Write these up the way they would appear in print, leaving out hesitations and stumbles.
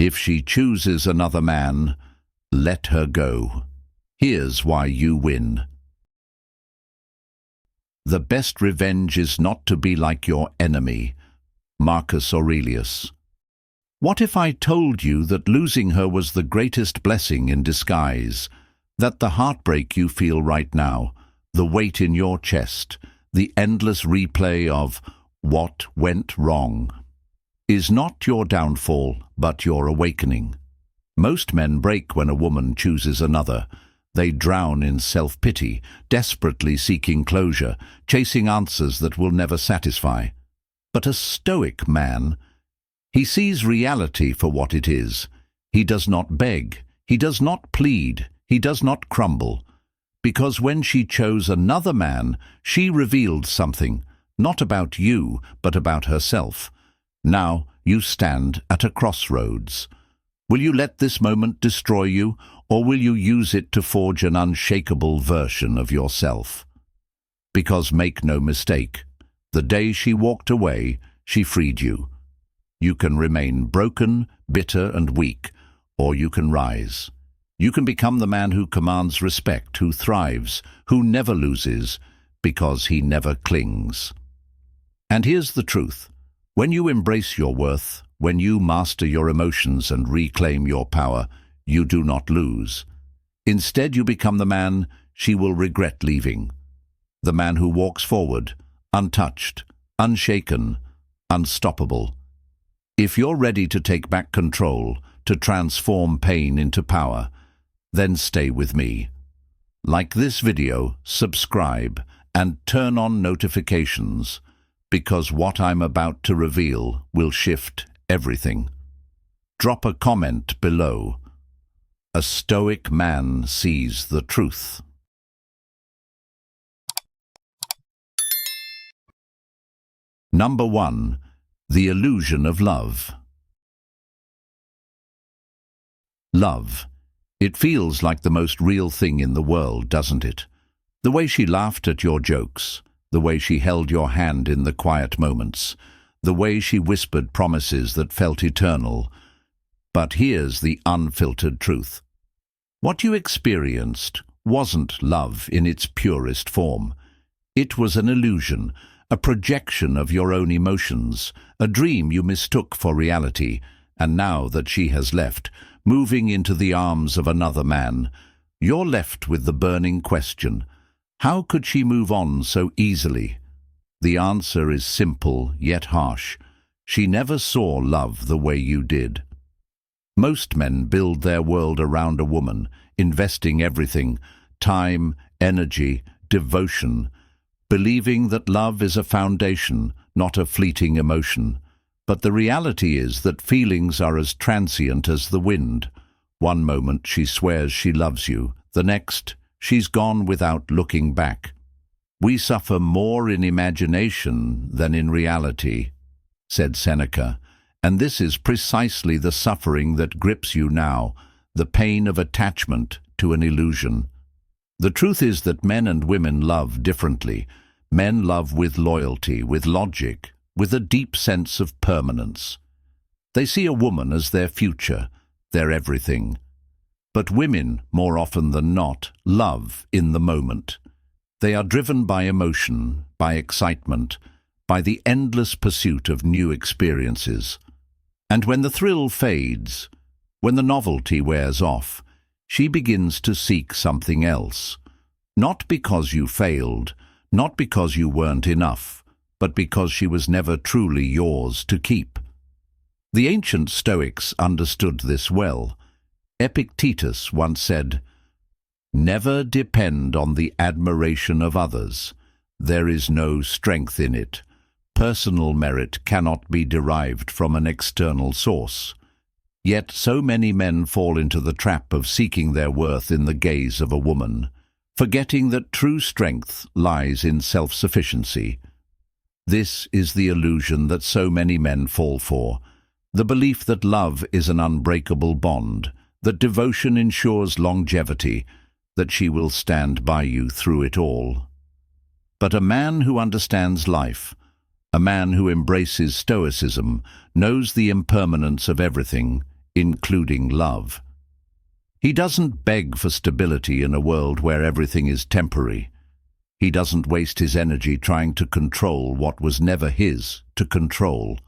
If she chooses another man, let her go. Here's why you win. The best revenge is not to be like your enemy. Marcus Aurelius. What if I told you that losing her was the greatest blessing in disguise, that the heartbreak you feel right now, the weight in your chest, the endless replay of what went wrong, is not your downfall, but your awakening? Most men break when a woman chooses another. They drown in self-pity, desperately seeking closure, chasing answers that will never satisfy. But a Stoic man, he sees reality for what it is. He does not beg, he does not plead, he does not crumble. Because when she chose another man, she revealed something, not about you, but about herself. Now you stand at a crossroads. Will you let this moment destroy you, or will you use it to forge an unshakable version of yourself? Because make no mistake, the day she walked away, she freed you. You can remain broken, bitter, and weak, or you can rise. You can become the man who commands respect, who thrives, who never loses, because he never clings. And here's the truth. When you embrace your worth, when you master your emotions and reclaim your power, you do not lose. Instead, you become the man she will regret leaving. The man who walks forward, untouched, unshaken, unstoppable. If you're ready to take back control, to transform pain into power, then stay with me. Like this video, subscribe, and turn on notifications, because what I'm about to reveal will shift everything. Drop a comment below. A Stoic man sees the truth. Number 1. The illusion of love. Love. It feels like the most real thing in the world, doesn't it? The way she laughed at your jokes, the way she held your hand in the quiet moments, the way she whispered promises that felt eternal. But here's the unfiltered truth. What you experienced wasn't love in its purest form. It was an illusion, a projection of your own emotions, a dream you mistook for reality, and now that she has left, moving into the arms of another man, you're left with the burning question: how could she move on so easily? The answer is simple yet harsh. She never saw love the way you did. Most men build their world around a woman, investing everything, time, energy, devotion, believing that love is a foundation, not a fleeting emotion. But the reality is that feelings are as transient as the wind. One moment she swears she loves you, the next she's gone without looking back. We suffer more in imagination than in reality, said Seneca, and this is precisely the suffering that grips you now, the pain of attachment to an illusion. The truth is that men and women love differently. Men love with loyalty, with logic, with a deep sense of permanence. They see a woman as their future, their everything. But women, more often than not, love in the moment. They are driven by emotion, by excitement, by the endless pursuit of new experiences. And when the thrill fades, when the novelty wears off, she begins to seek something else. Not because you failed, not because you weren't enough, but because she was never truly yours to keep. The ancient Stoics understood this well. Epictetus once said, "Never depend on the admiration of others. There is no strength in it. Personal merit cannot be derived from an external source." Yet so many men fall into the trap of seeking their worth in the gaze of a woman, forgetting that true strength lies in self-sufficiency. This is the illusion that so many men fall for, the belief that love is an unbreakable bond, that devotion ensures longevity, that she will stand by you through it all. But a man who understands life, a man who embraces Stoicism, knows the impermanence of everything, including love. He doesn't beg for stability in a world where everything is temporary. He doesn't waste his energy trying to control what was never his to control.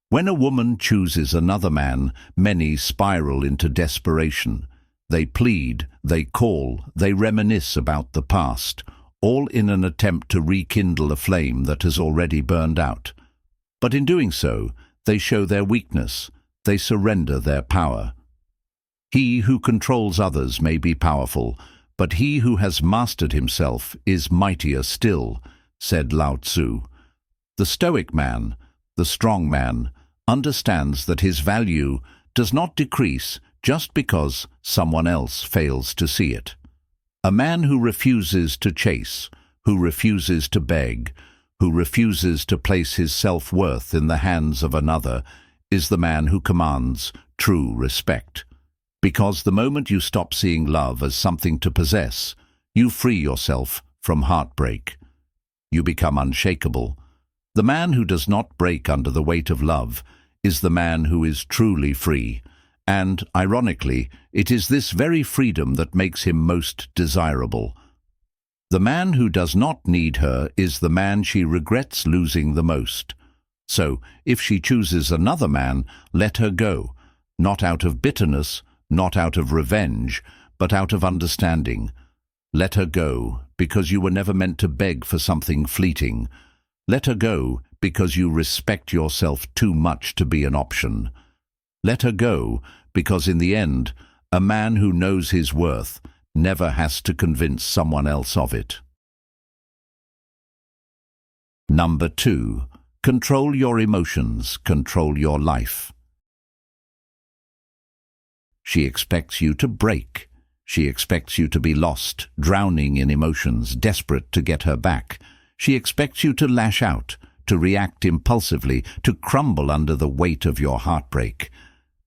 When a woman chooses another man, many spiral into desperation. They plead, they call, they reminisce about the past, all in an attempt to rekindle a flame that has already burned out. But in doing so, they show their weakness, they surrender their power. He who controls others may be powerful, but he who has mastered himself is mightier still, said Lao Tzu. The Stoic man, the strong man, understands that his value does not decrease just because someone else fails to see it. A man who refuses to chase, who refuses to beg, who refuses to place his self-worth in the hands of another, is the man who commands true respect. Because the moment you stop seeing love as something to possess, you free yourself from heartbreak. You become unshakable. The man who does not break under the weight of love is the man who is truly free, and, ironically, it is this very freedom that makes him most desirable. The man who does not need her is the man she regrets losing the most. So, if she chooses another man, let her go, not out of bitterness, not out of revenge, but out of understanding. Let her go, because you were never meant to beg for something fleeting. Let her go, because you respect yourself too much to be an option. Let her go, because in the end, a man who knows his worth never has to convince someone else of it. Number 2. Control your emotions, control your life. She expects you to break. She expects you to be lost, drowning in emotions, desperate to get her back. She expects you to lash out, to react impulsively, to crumble under the weight of your heartbreak.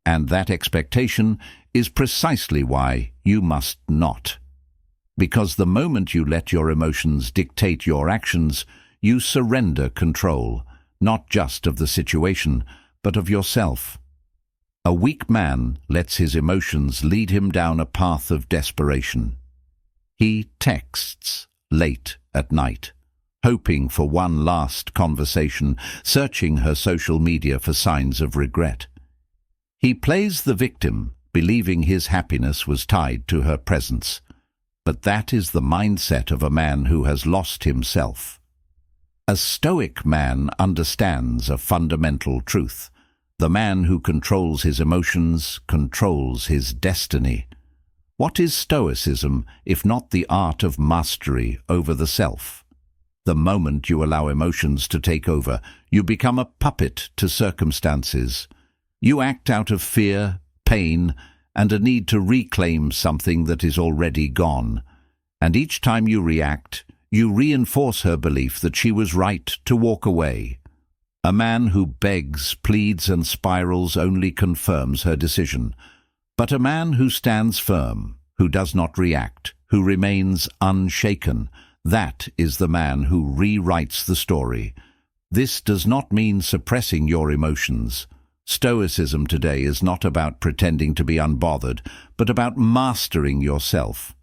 And that expectation is precisely why you must not. Because the moment you let your emotions dictate your actions, you surrender control, not just of the situation, but of yourself. A weak man lets his emotions lead him down a path of desperation. He texts late at night, hoping for one last conversation, searching her social media for signs of regret. He plays the victim, believing his happiness was tied to her presence. But that is the mindset of a man who has lost himself. A Stoic man understands a fundamental truth. The man who controls his emotions controls his destiny. What is Stoicism if not the art of mastery over the self? The moment you allow emotions to take over, you become a puppet to circumstances. You act out of fear, pain, and a need to reclaim something that is already gone. And each time you react, you reinforce her belief that she was right to walk away. A man who begs, pleads, and spirals only confirms her decision. But a man who stands firm, who does not react, who remains unshaken, that is the man who rewrites the story. This does not mean suppressing your emotions. Stoicism today is not about pretending to be unbothered, but about mastering yourself.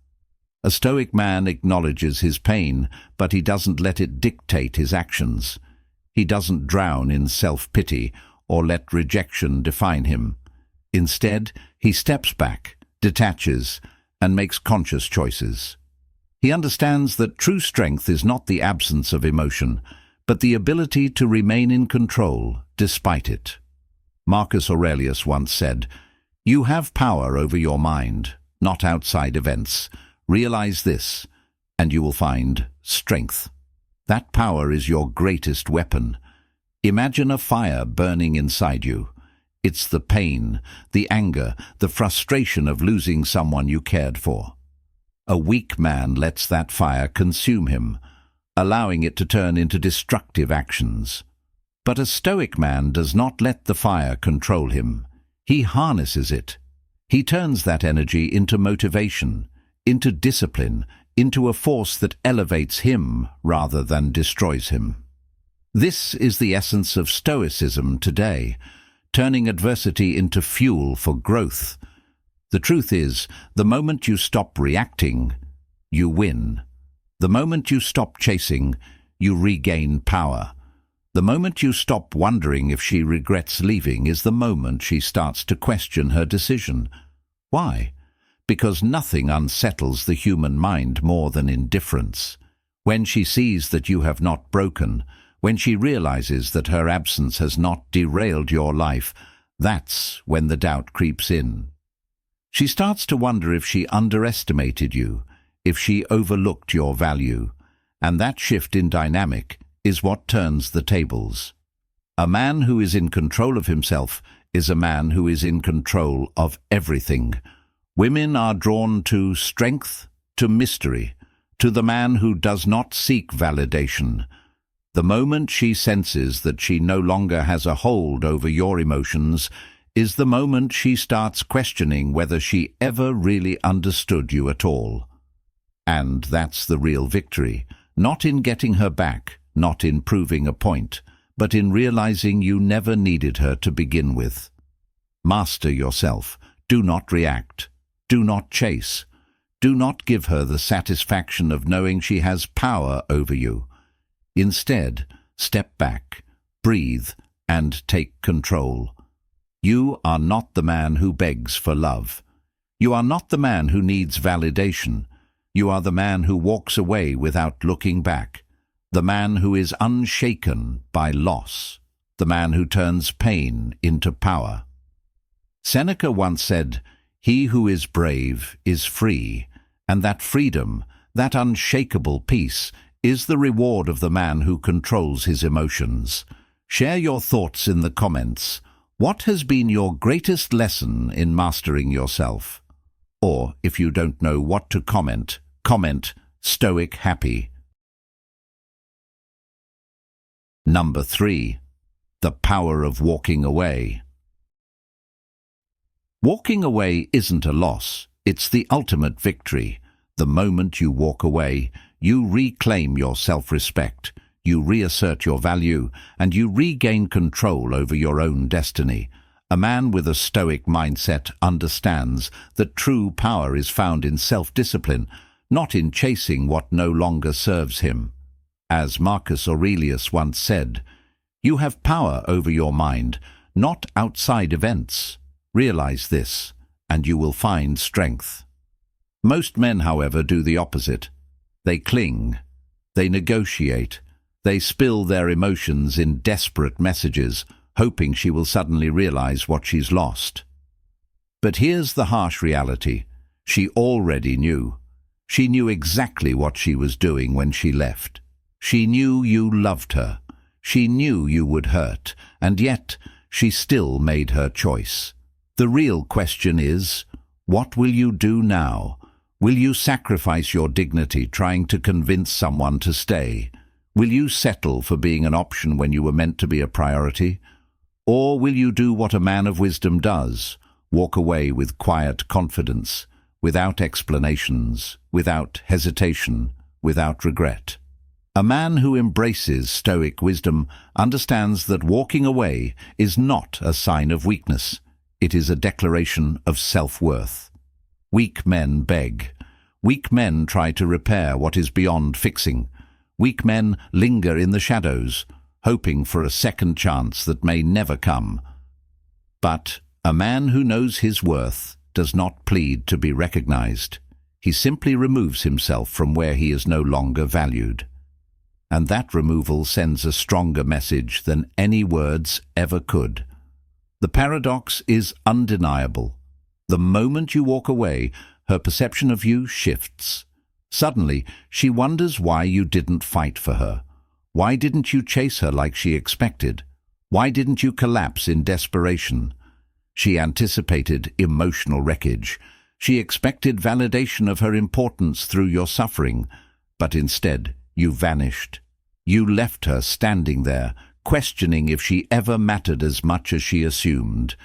A Stoic man acknowledges his pain, but he doesn't let it dictate his actions. He doesn't drown in self-pity or let rejection define him. Instead, he steps back, detaches, and makes conscious choices. He understands that true strength is not the absence of emotion, but the ability to remain in control despite it. Marcus Aurelius once said, "You have power over your mind, not outside events. Realize this, and you will find strength. That power is your greatest weapon. Imagine a fire burning inside you. It's the pain, the anger, the frustration of losing someone you cared for. A weak man lets that fire consume him, allowing it to turn into destructive actions. But a Stoic man does not let the fire control him. He harnesses it. He turns that energy into motivation, into discipline, into a force that elevates him rather than destroys him. This is the essence of Stoicism today. turning adversity into fuel for growth. The truth is, the moment you stop reacting, you win. The moment you stop chasing, you regain power. The moment you stop wondering if she regrets leaving is the moment she starts to question her decision. Why? Because nothing unsettles the human mind more than indifference. When she sees that you have not broken, when she realizes that her absence has not derailed your life, that's when the doubt creeps in. She starts to wonder if she underestimated you, if she overlooked your value, and that shift in dynamic is what turns the tables. A man who is in control of himself is a man who is in control of everything. Women are drawn to strength, to mystery, to the man who does not seek validation. The moment she senses that she no longer has a hold over your emotions is the moment she starts questioning whether she ever really understood you at all. And that's the real victory, not in getting her back, not in proving a point, but in realizing you never needed her to begin with. Master yourself. Do not react. Do not chase. Do not give her the satisfaction of knowing she has power over you. Instead, step back, breathe, and take control. You are not the man who begs for love. You are not the man who needs validation. You are the man who walks away without looking back. The man who is unshaken by loss. The man who turns pain into power. Seneca once said, "He who is brave is free," and that freedom, that unshakable peace, is the reward of the man who controls his emotions. Share your thoughts in the comments. What has been your greatest lesson in mastering yourself? Or, if you don't know what to comment, comment Stoic Happy. Number 3. The power of walking away. Walking away isn't a loss, it's the ultimate victory. The moment you walk away, you reclaim your self-respect, you reassert your value, and you regain control over your own destiny. A man with a Stoic mindset understands that true power is found in self-discipline, not in chasing what no longer serves him. As Marcus Aurelius once said, "You have power over your mind, not outside events. Realize this, and you will find strength." Most men, however, do the opposite. They cling, they negotiate, they spill their emotions in desperate messages, hoping she will suddenly realize what she's lost. But here's the harsh reality. She already knew. She knew exactly what she was doing when she left. She knew you loved her. She knew you would hurt, and yet she still made her choice. The real question is, what will you do now? Will you sacrifice your dignity trying to convince someone to stay? Will you settle for being an option when you were meant to be a priority? Or will you do what a man of wisdom does, walk away with quiet confidence, without explanations, without hesitation, without regret? A man who embraces Stoic wisdom understands that walking away is not a sign of weakness. It is a declaration of self-worth. Weak men beg. Weak men try to repair what is beyond fixing. Weak men linger in the shadows, hoping for a second chance that may never come. But a man who knows his worth does not plead to be recognized. He simply removes himself from where he is no longer valued. And that removal sends a stronger message than any words ever could. The paradox is undeniable. The moment you walk away, her perception of you shifts. Suddenly, she wonders why you didn't fight for her. Why didn't you chase her like she expected? Why didn't you collapse in desperation? She anticipated emotional wreckage. She expected validation of her importance through your suffering, but instead you vanished. You left her standing there, questioning if she ever mattered as much as she assumed.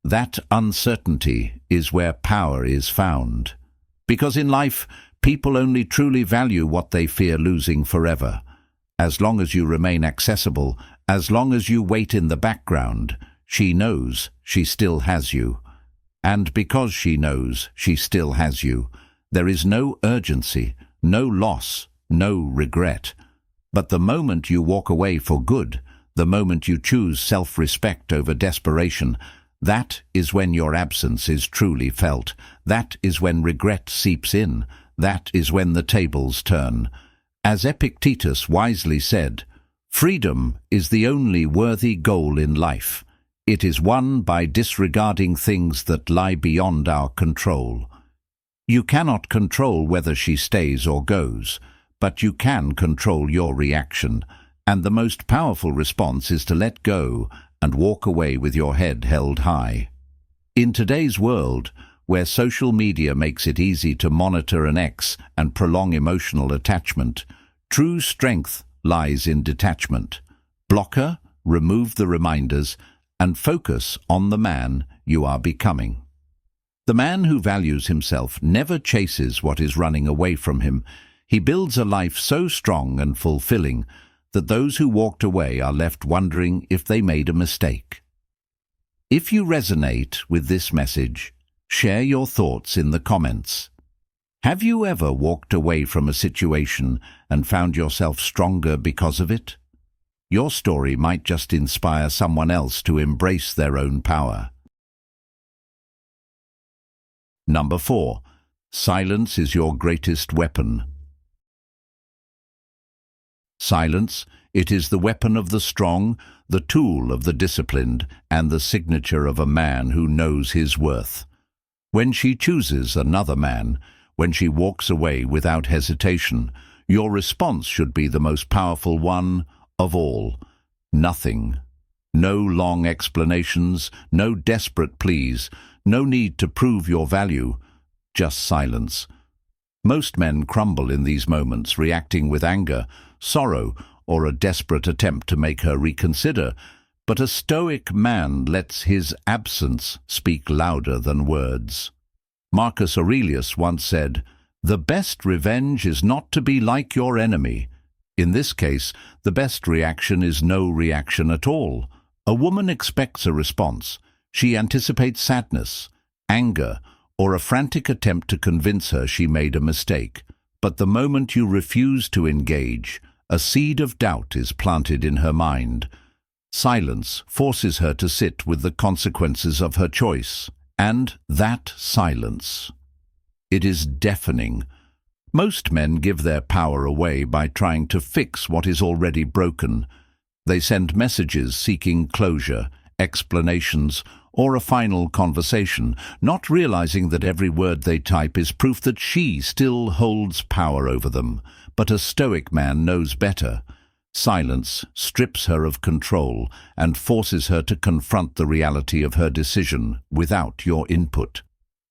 That uncertainty is where power is found. Because in life, people only truly value what they fear losing forever. As long as you remain accessible, as long as you wait in the background, she knows she still has you. And because she knows she still has you, there is no urgency, no loss, no regret. But the moment you walk away for good, the moment you choose self-respect over desperation, that is when your absence is truly felt. That is when regret seeps in. That is when the tables turn. As Epictetus wisely said, freedom is the only worthy goal in life. It is won by disregarding things that lie beyond our control. You cannot control whether she stays or goes, but you can control your reaction, and the most powerful response is to let go and walk away with your head held high. In today's world, where social media makes it easy to monitor an ex and prolong emotional attachment, true strength lies in detachment. Block her, remove the reminders, and focus on the man you are becoming. The man who values himself never chases what is running away from him. He builds a life so strong and fulfilling that those who walked away are left wondering if they made a mistake. If you resonate with this message, share your thoughts in the comments. Have you ever walked away from a situation and found yourself stronger because of it? Your story might just inspire someone else to embrace their own power. Number 4. Silence is your greatest weapon. Silence, it is the weapon of the strong, the tool of the disciplined, and the signature of a man who knows his worth. When she chooses another man, when she walks away without hesitation, your response should be the most powerful one of all. Nothing. No long explanations, no desperate pleas, no need to prove your value, just silence. Most men crumble in these moments, reacting with anger, sorrow, or a desperate attempt to make her reconsider, but a Stoic man lets his absence speak louder than words. Marcus Aurelius once said, "The best revenge is not to be like your enemy." In this case, the best reaction is no reaction at all. A woman expects a response. She anticipates sadness, anger, or a frantic attempt to convince her she made a mistake. But the moment you refuse to engage, a seed of doubt is planted in her mind. Silence forces her to sit with the consequences of her choice, and that silence. It is deafening. Most men give their power away by trying to fix what is already broken. They send messages seeking closure, explanations, or a final conversation, not realizing that every word they type is proof that she still holds power over them. But a Stoic man knows better. Silence strips her of control and forces her to confront the reality of her decision without your input.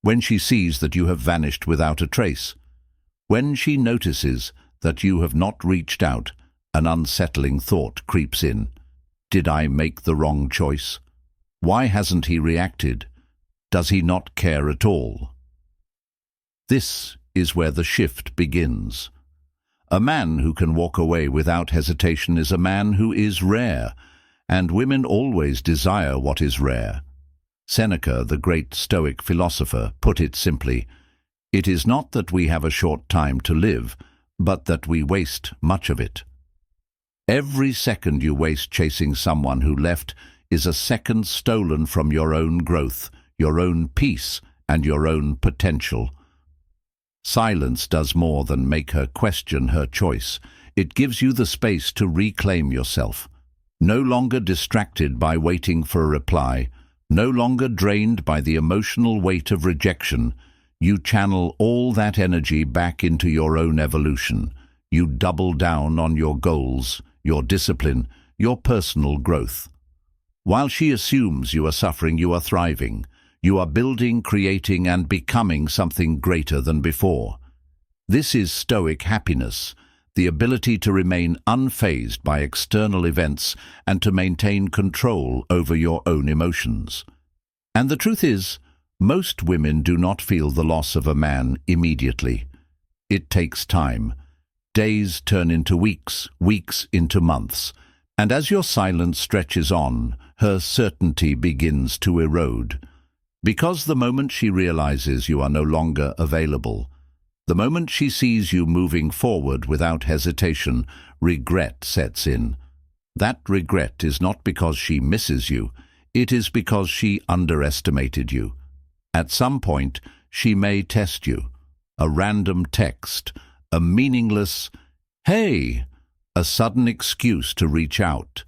When she sees that you have vanished without a trace, when she notices that you have not reached out, an unsettling thought creeps in. Did I make the wrong choice? Why hasn't he reacted? Does he not care at all? This is where the shift begins. A man who can walk away without hesitation is a man who is rare, and women always desire what is rare. Seneca, the great Stoic philosopher, put it simply, "It is not that we have a short time to live, but that we waste much of it." Every second you waste chasing someone who left is a second stolen from your own growth, your own peace, and your own potential. Silence does more than make her question her choice. It gives you the space to reclaim yourself. No longer distracted by waiting for a reply, no longer drained by the emotional weight of rejection, you channel all that energy back into your own evolution. You double down on your goals, your discipline, your personal growth. While she assumes you are suffering, you are thriving. You are building, creating, and becoming something greater than before. This is Stoic happiness, the ability to remain unfazed by external events and to maintain control over your own emotions. And the truth is, most women do not feel the loss of a man immediately. It takes time. Days turn into weeks, weeks into months. And as your silence stretches on, her certainty begins to erode. Because the moment she realizes you are no longer available, the moment she sees you moving forward without hesitation, regret sets in. That regret is not because she misses you, it is because she underestimated you. At some point, she may test you. A random text, a meaningless, "Hey," a sudden excuse to reach out.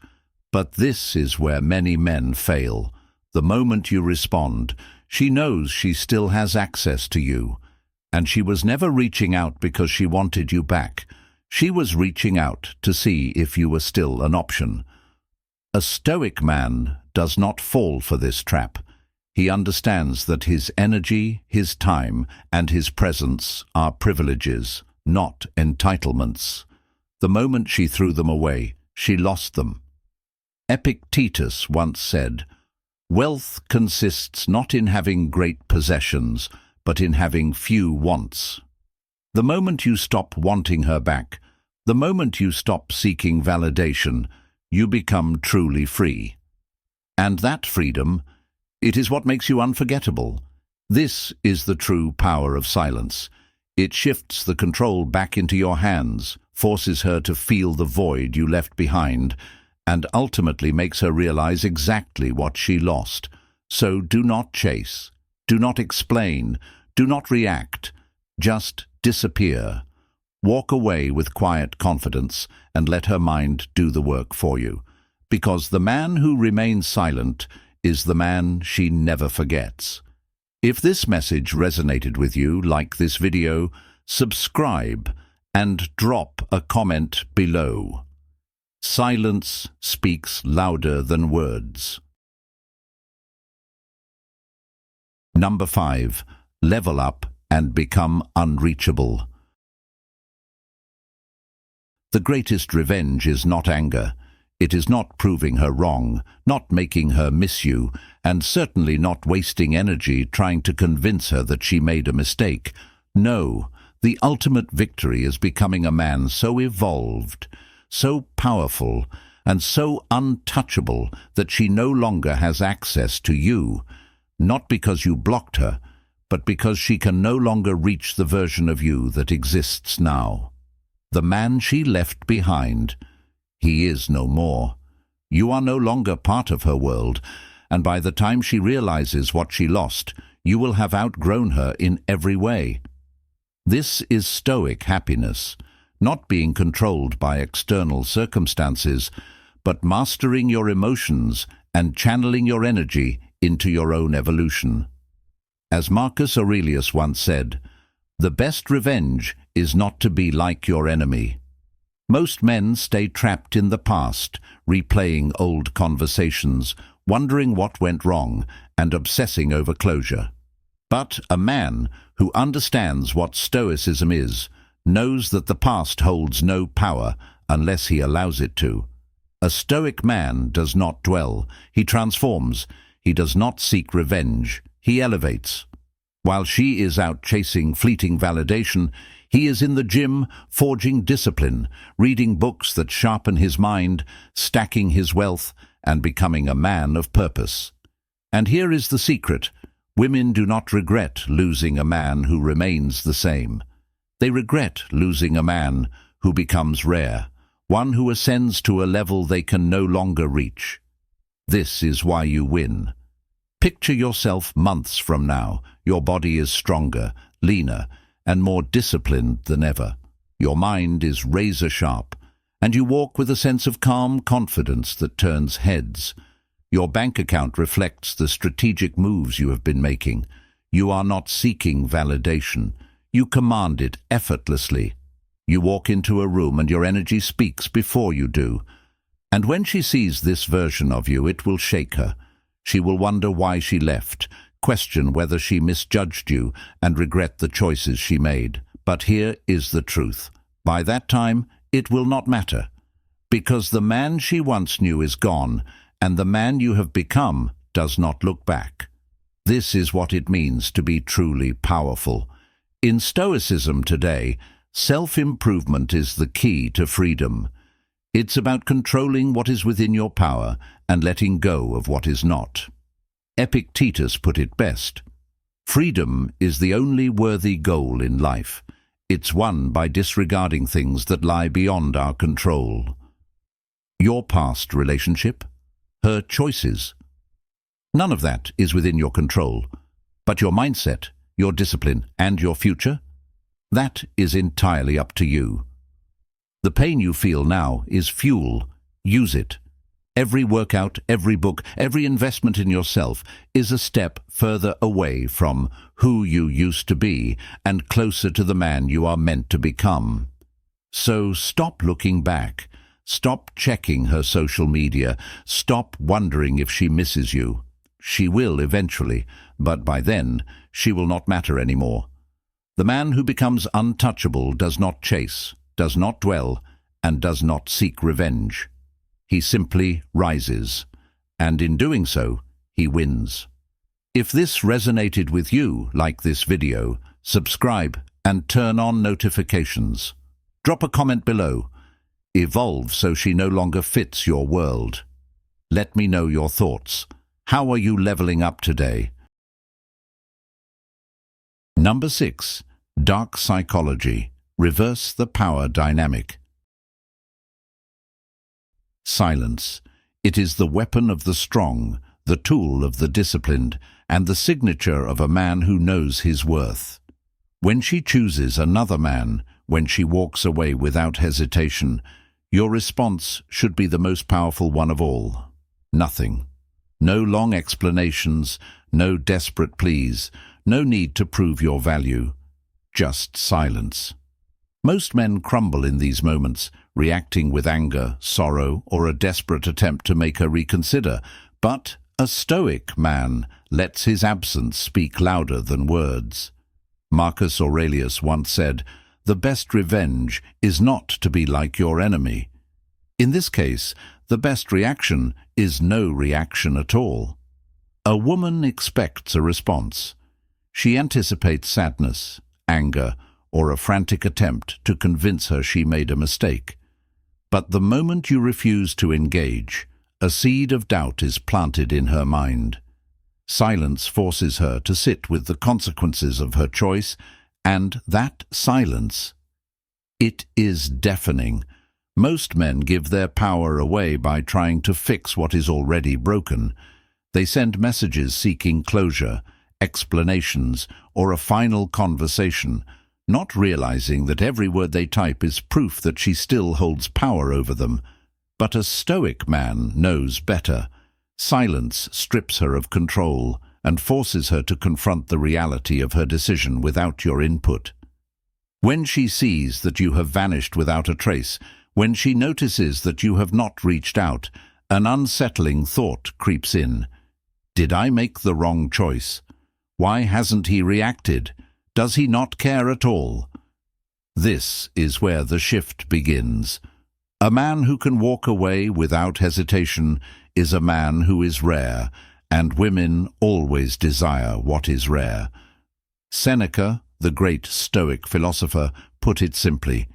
But this is where many men fail. The moment you respond, she knows she still has access to you. And she was never reaching out because she wanted you back. She was reaching out to see if you were still an option. A Stoic man does not fall for this trap. He understands that his energy, his time, and his presence are privileges, not entitlements. The moment she threw them away, she lost them. Epictetus once said, "Wealth consists not in having great possessions, but in having few wants." The moment you stop wanting her back, the moment you stop seeking validation, you become truly free. And that freedom, it is what makes you unforgettable. This is the true power of silence. It shifts the control back into your hands, forces her to feel the void you left behind, and ultimately makes her realize exactly what she lost. So do not chase, do not explain, do not react, just disappear. Walk away with quiet confidence and let her mind do the work for you. Because the man who remains silent is the man she never forgets. If this message resonated with you, like this video, subscribe, and drop a comment below. Silence speaks louder than words. Number 5. Level up and become unreachable. The greatest revenge is not anger. It is not proving her wrong, not making her miss you, and certainly not wasting energy trying to convince her that she made a mistake. No, the ultimate victory is becoming a man so evolved, so powerful, and so untouchable that she no longer has access to you, not because you blocked her, but because she can no longer reach the version of you that exists now. The man she left behind, he is no more. You are no longer part of her world, and by the time she realizes what she lost, you will have outgrown her in every way. This is Stoic happiness, not being controlled by external circumstances, but mastering your emotions and channeling your energy into your own evolution. As Marcus Aurelius once said, "The best revenge is not to be like your enemy." Most men stay trapped in the past, replaying old conversations, wondering what went wrong, and obsessing over closure. But a man who understands what Stoicism is knows that the past holds no power unless he allows it to. A Stoic man does not dwell, he transforms. He does not seek revenge, he elevates. While she is out chasing fleeting validation, he is in the gym forging discipline, reading books that sharpen his mind, stacking his wealth, and becoming a man of purpose. And here is the secret. Women do not regret losing a man who remains the same. They regret losing a man who becomes rare, one who ascends to a level they can no longer reach. This is why you win. Picture yourself months from now. Your body is stronger, leaner, and more disciplined than ever. Your mind is razor-sharp, and you walk with a sense of calm confidence that turns heads. Your bank account reflects the strategic moves you have been making. You are not seeking validation. You command it effortlessly. You walk into a room and your energy speaks before you do. And when she sees this version of you, it will shake her. She will wonder why she left, question whether she misjudged you, and regret the choices she made. But here is the truth. By that time, it will not matter. Because the man she once knew is gone, and the man you have become does not look back. This is what it means to be truly powerful. In Stoicism today, self-improvement is the key to freedom. It's about controlling what is within your power and letting go of what is not. Epictetus put it best. Freedom is the only worthy goal in life. It's won by disregarding things that lie beyond our control. Your past relationship, her choices. None of that is within your control, but your mindset, your discipline, and your future, that is entirely up to you. The pain you feel now is fuel. Use it. Every workout, every book, every investment in yourself is a step further away from who you used to be and closer to the man you are meant to become. So stop looking back. Stop checking her social media. Stop wondering if she misses you. She will eventually, but by then she will not matter anymore. The man who becomes untouchable does not chase, does not dwell, and does not seek revenge. He simply rises, and in doing so, he wins. If this resonated with you, like this video, subscribe and turn on notifications. Drop a comment below. Evolve so she no longer fits your world. Let me know your thoughts. How are you leveling up today? Number 6. Dark psychology. Reverse the power dynamic. Silence. It is the weapon of the strong, the tool of the disciplined, and the signature of a man who knows his worth. When she chooses another man, when she walks away without hesitation, your response should be the most powerful one of all. Nothing. No long explanations, no desperate pleas, no need to prove your value. Just silence. Most men crumble in these moments, reacting with anger, sorrow, or a desperate attempt to make her reconsider. But a Stoic man lets his absence speak louder than words. Marcus Aurelius once said, "The best revenge is not to be like your enemy." In this case, the best reaction is no reaction at all. A woman expects a response. She anticipates sadness, anger, or a frantic attempt to convince her she made a mistake. But the moment you refuse to engage, a seed of doubt is planted in her mind. Silence forces her to sit with the consequences of her choice, and that silence, it is deafening. Most men give their power away by trying to fix what is already broken. They send messages seeking closure, explanations, or a final conversation, not realizing that every word they type is proof that she still holds power over them. But a Stoic man knows better. Silence strips her of control and forces her to confront the reality of her decision without your input. When she sees that you have vanished without a trace, when she notices that you have not reached out, an unsettling thought creeps in. Did I make the wrong choice? Why hasn't he reacted? Does he not care at all? This is where the shift begins. A man who can walk away without hesitation is a man who is rare, and women always desire what is rare. Seneca, the great Stoic philosopher, put it simply,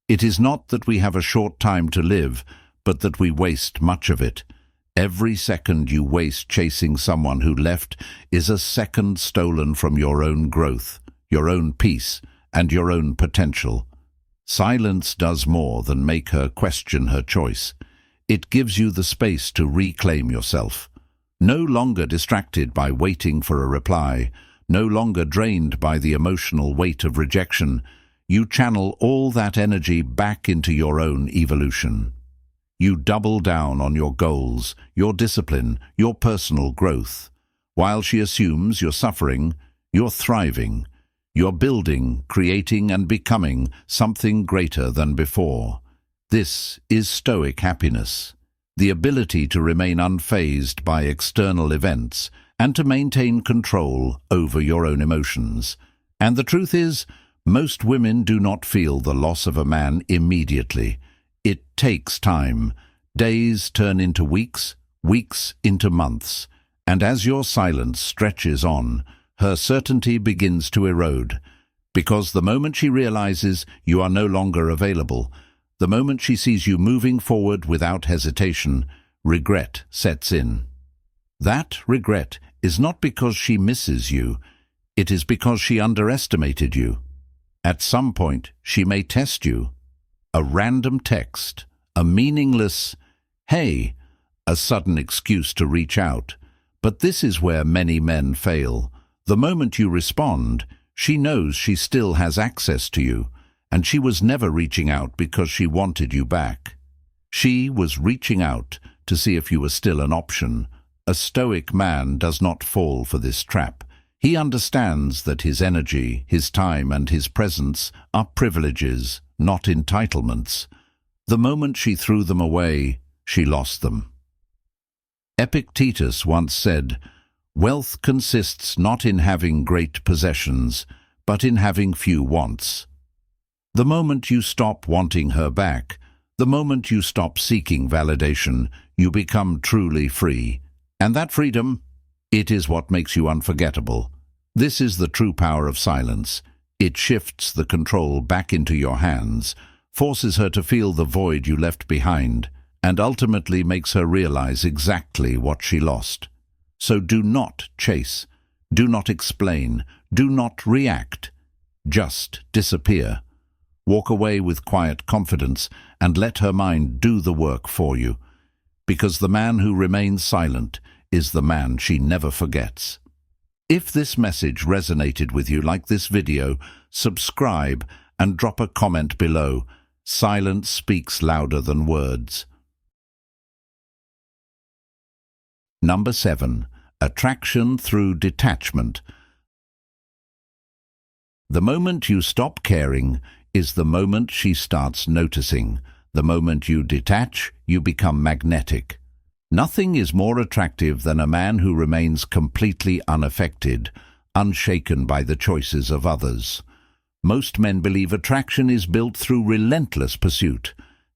"It is not that we have a short time to live, but that we waste much of it. Every second you waste chasing someone who left is a second stolen from your own growth, your own peace, and your own potential." Silence does more than make her question her choice. It gives you the space to reclaim yourself. No longer distracted by waiting for a reply, no longer drained by the emotional weight of rejection, you channel all that energy back into your own evolution. You double down on your goals, your discipline, your personal growth. While she assumes you're suffering, you're thriving. You're building, creating, and becoming something greater than before. This is Stoic happiness, the ability to remain unfazed by external events and to maintain control over your own emotions. And the truth is, most women do not feel the loss of a man immediately. It takes time. Days turn into weeks, weeks into months, and as your silence stretches on, her certainty begins to erode, because the moment she realizes you are no longer available, The moment she sees you moving forward without hesitation, regret sets in. That regret is not because she misses you, it is because she underestimated you. At some point, she may test you. A random text, a meaningless, "Hey," a sudden excuse to reach out. But this is where many men fail. The moment you respond, she knows she still has access to you, and she was never reaching out because she wanted you back. She was reaching out to see if you were still an option. A Stoic man does not fall for this trap. He understands that his energy, his time, and his presence are privileges, not entitlements. The moment she threw them away, she lost them. Epictetus once said, "Wealth consists not in having great possessions, but in having few wants." The moment you stop wanting her back, the moment you stop seeking validation, you become truly free. And that freedom, it is what makes you unforgettable. This is the true power of silence. It shifts the control back into your hands, forces her to feel the void you left behind, and ultimately makes her realize exactly what she lost. So do not chase, do not explain, do not react. Just disappear. Walk away with quiet confidence and let her mind do the work for you. Because the man who remains silent is the man she never forgets. If this message resonated with you like this video, subscribe and drop a comment below. Silence speaks louder than words. Number 7. Attraction through detachment. The moment you stop caring is the moment she starts noticing. The moment you detach, you become magnetic. Nothing is more attractive than a man who remains completely unaffected, unshaken by the choices of others. Most men believe attraction is built through relentless pursuit,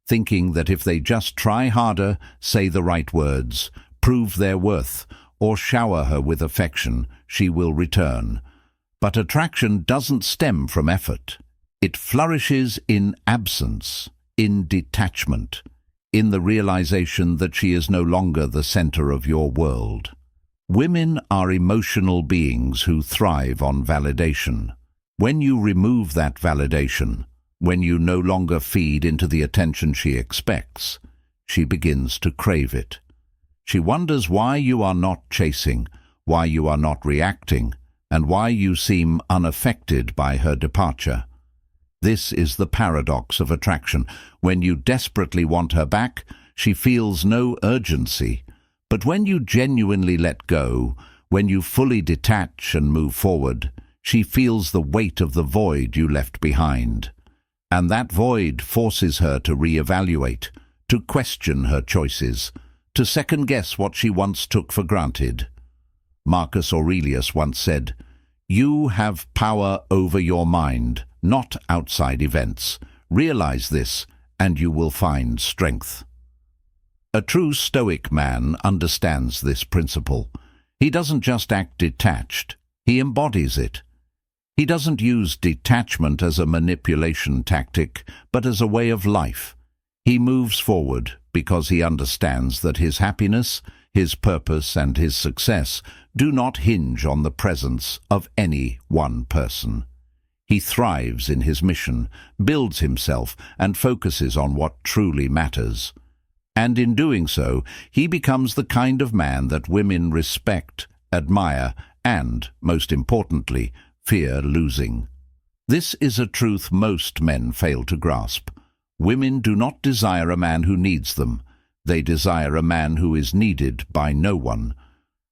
thinking that if they just try harder, say the right words, prove their worth, or shower her with affection, she will return. But attraction doesn't stem from effort. It flourishes in absence, in detachment, in the realization that she is no longer the center of your world. Women are emotional beings who thrive on validation. When you remove that validation, when you no longer feed into the attention she expects, she begins to crave it. She wonders why you are not chasing, why you are not reacting, and why you seem unaffected by her departure. This is the paradox of attraction. When you desperately want her back, she feels no urgency. But when you genuinely let go, when you fully detach and move forward, she feels the weight of the void you left behind. And that void forces her to reevaluate, to question her choices, to second-guess what she once took for granted. Marcus Aurelius once said, "You have power over your mind, not outside events. Realize this, and you will find strength." A true Stoic man understands this principle. He doesn't just act detached, he embodies it. He doesn't use detachment as a manipulation tactic, but as a way of life. He moves forward because he understands that his happiness, his purpose, and his success do not hinge on the presence of any one person. He thrives in his mission, builds himself, and focuses on what truly matters. And in doing so, he becomes the kind of man that women respect, admire, and, most importantly, fear losing. This is a truth most men fail to grasp. Women do not desire a man who needs them. They desire a man who is needed by no one.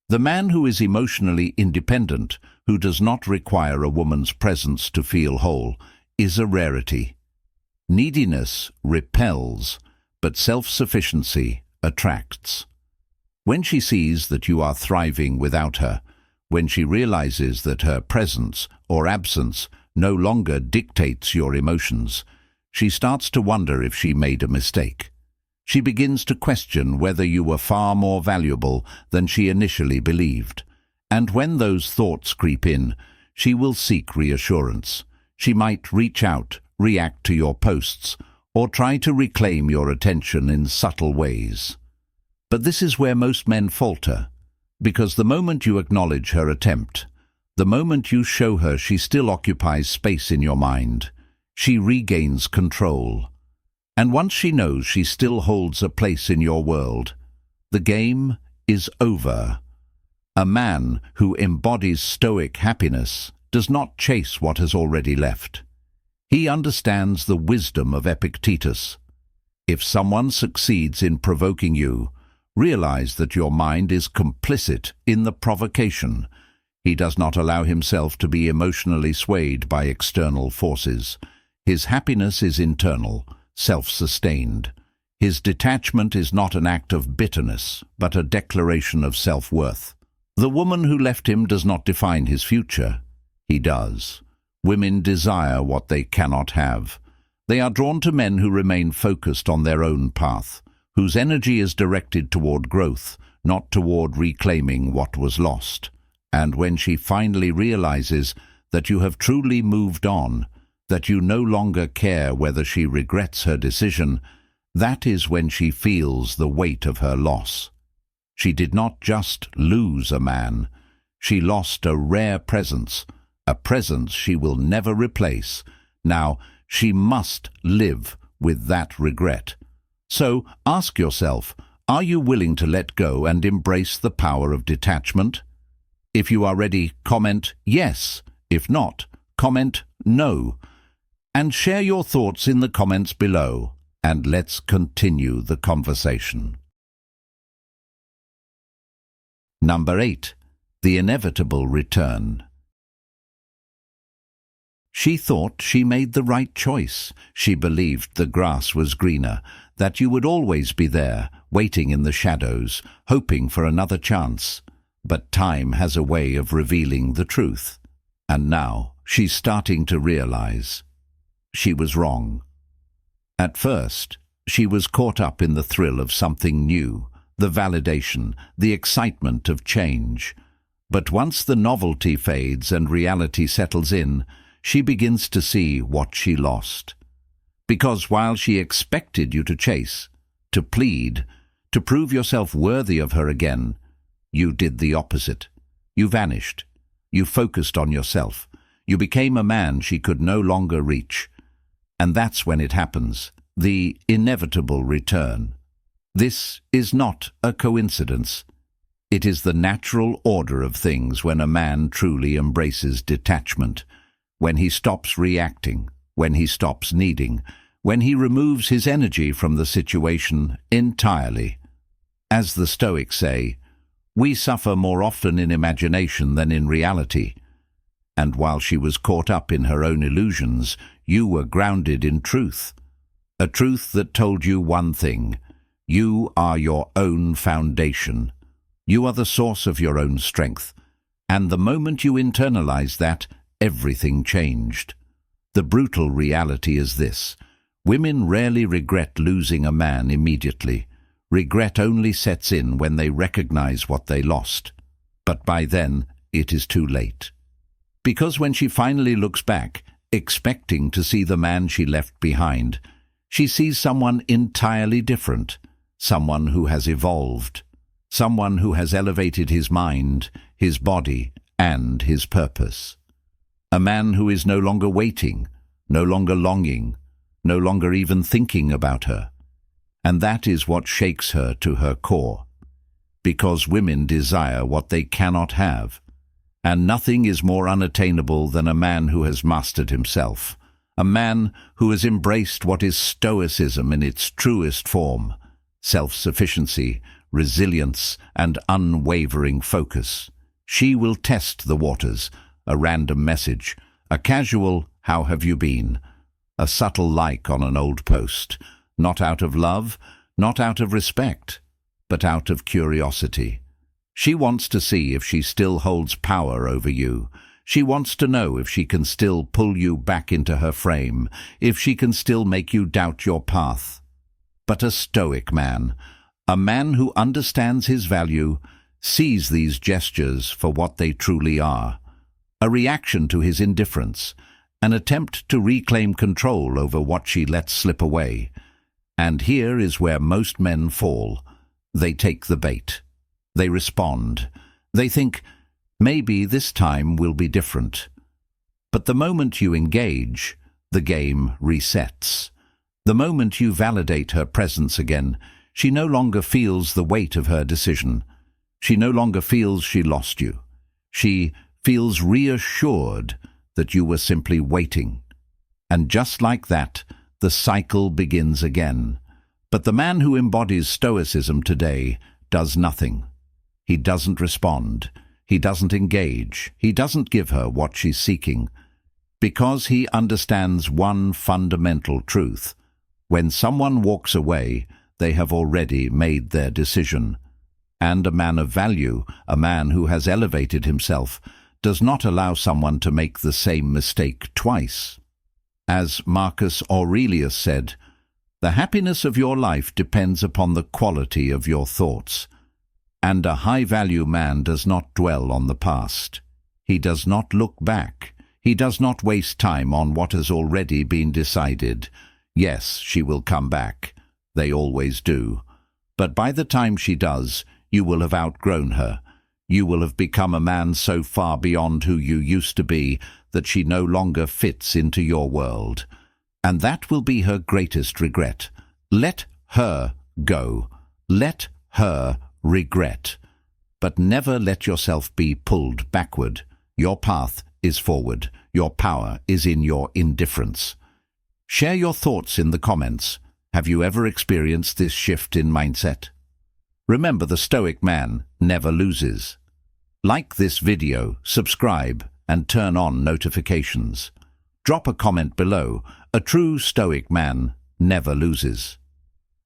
The man who is emotionally independent, who does not require a woman's presence to feel whole, is a rarity. Neediness repels, but self-sufficiency attracts. When she sees that you are thriving without her, when she realizes that her presence or absence no longer dictates your emotions, she starts to wonder if she made a mistake. She begins to question whether you were far more valuable than she initially believed. And when those thoughts creep in, she will seek reassurance. She might reach out, react to your posts, or try to reclaim your attention in subtle ways. But this is where most men falter, because the moment you acknowledge her attempt, the moment you show her she still occupies space in your mind, she regains control. And once she knows she still holds a place in your world, the game is over. A man who embodies Stoic happiness does not chase what has already left. He understands the wisdom of Epictetus. If someone succeeds in provoking you, realize that your mind is complicit in the provocation. He does not allow himself to be emotionally swayed by external forces. His happiness is internal, self-sustained. His detachment is not an act of bitterness, but a declaration of self-worth. The woman who left him does not define his future. He does. Women desire what they cannot have. They are drawn to men who remain focused on their own path, whose energy is directed toward growth, not toward reclaiming what was lost. And when she finally realizes that you have truly moved on, that you no longer care whether she regrets her decision, that is when she feels the weight of her loss. She did not just lose a man, she lost a rare presence, a presence she will never replace. Now, she must live with that regret. So, ask yourself, are you willing to let go and embrace the power of detachment? If you are ready, comment yes. If not, comment no. And share your thoughts in the comments below, and let's continue the conversation. Number 8. The inevitable return. She thought she made the right choice. She believed the grass was greener, that you would always be there, waiting in the shadows, hoping for another chance. But time has a way of revealing the truth. And now she's starting to realize she was wrong. At first, she was caught up in the thrill of something new, the validation, the excitement of change. But once the novelty fades and reality settles in, she begins to see what she lost. Because while she expected you to chase, to plead, to prove yourself worthy of her again, you did the opposite. You vanished. You focused on yourself. You became a man she could no longer reach. And that's when it happens, the inevitable return. This is not a coincidence. It is the natural order of things when a man truly embraces detachment, when he stops reacting, when he stops needing, when he removes his energy from the situation entirely. As the Stoics say, we suffer more often in imagination than in reality. And while she was caught up in her own illusions, you were grounded in truth. A truth that told you one thing: you are your own foundation. You are the source of your own strength. And the moment you internalized that, everything changed. The brutal reality is this: women rarely regret losing a man immediately. Regret only sets in when they recognize what they lost. But by then, it is too late. Because when she finally looks back, expecting to see the man she left behind, she sees someone entirely different, someone who has evolved, someone who has elevated his mind, his body, and his purpose. A man who is no longer waiting, no longer longing, no longer even thinking about her. And that is what shakes her to her core. Because women desire what they cannot have. And nothing is more unattainable than a man who has mastered himself. A man who has embraced what is Stoicism in its truest form: self-sufficiency, resilience, and unwavering focus. She will test the waters, a random message, a casual "how have you been?", a subtle like on an old post, not out of love, not out of respect, but out of curiosity. She wants to see if she still holds power over you. She wants to know if she can still pull you back into her frame, if she can still make you doubt your path. But a Stoic man, a man who understands his value, sees these gestures for what they truly are: a reaction to his indifference, an attempt to reclaim control over what she lets slip away. And here is where most men fall. They take the bait. They respond. They think, maybe this time will be different. But the moment you engage, the game resets. The moment you validate her presence again, she no longer feels the weight of her decision. She no longer feels she lost you. She feels reassured that you were simply waiting. And just like that, the cycle begins again. But the man who embodies Stoicism today does nothing. He doesn't respond. He doesn't engage. He doesn't give her what she's seeking. Because he understands one fundamental truth. When someone walks away, they have already made their decision. And a man of value, a man who has elevated himself, does not allow someone to make the same mistake twice. As Marcus Aurelius said, "The happiness of your life depends upon the quality of your thoughts." And a high-value man does not dwell on the past. He does not look back. He does not waste time on what has already been decided. Yes, she will come back. They always do. But by the time she does, you will have outgrown her. You will have become a man so far beyond who you used to be that she no longer fits into your world. And that will be her greatest regret. Let her go. Let her regret. But never let yourself be pulled backward. Your path is forward. Your power is in your indifference. Share your thoughts in the comments. Have you ever experienced this shift in mindset? Remember, the Stoic man never loses. Like this video, subscribe, and turn on notifications. Drop a comment below. A true Stoic man never loses.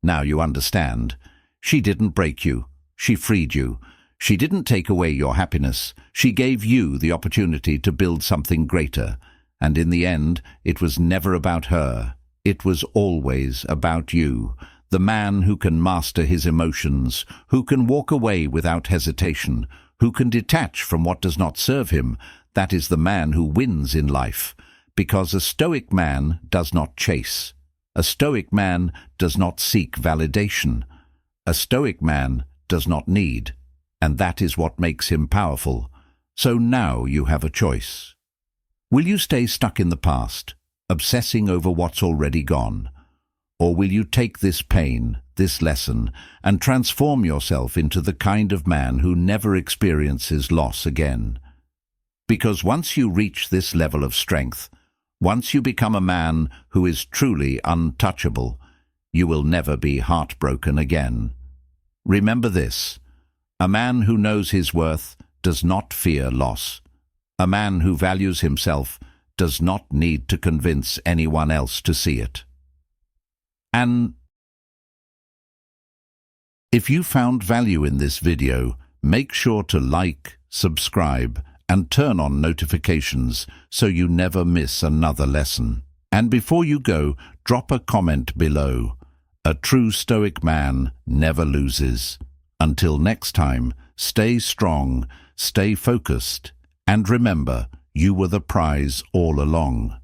Now you understand. She didn't break you. She freed you. She didn't take away your happiness. She gave you the opportunity to build something greater. And in the end, it was never about her. It was always about you. The man who can master his emotions, who can walk away without hesitation, who can detach from what does not serve him, that is the man who wins in life. Because a Stoic man does not chase. A Stoic man does not seek validation. A Stoic man does not need. And that is what makes him powerful. So now you have a choice. Will you stay stuck in the past, obsessing over what's already gone? Or will you take this pain, this lesson, and transform yourself into the kind of man who never experiences loss again? Because once you reach this level of strength, once you become a man who is truly untouchable, you will never be heartbroken again. Remember this: a man who knows his worth does not fear loss. A man who values himself does not need to convince anyone else to see it. And if you found value in this video, make sure to like, subscribe, and turn on notifications so you never miss another lesson. And before you go, drop a comment below. A true Stoic man never loses. Until next time, stay strong, stay focused, and remember, you were the prize all along.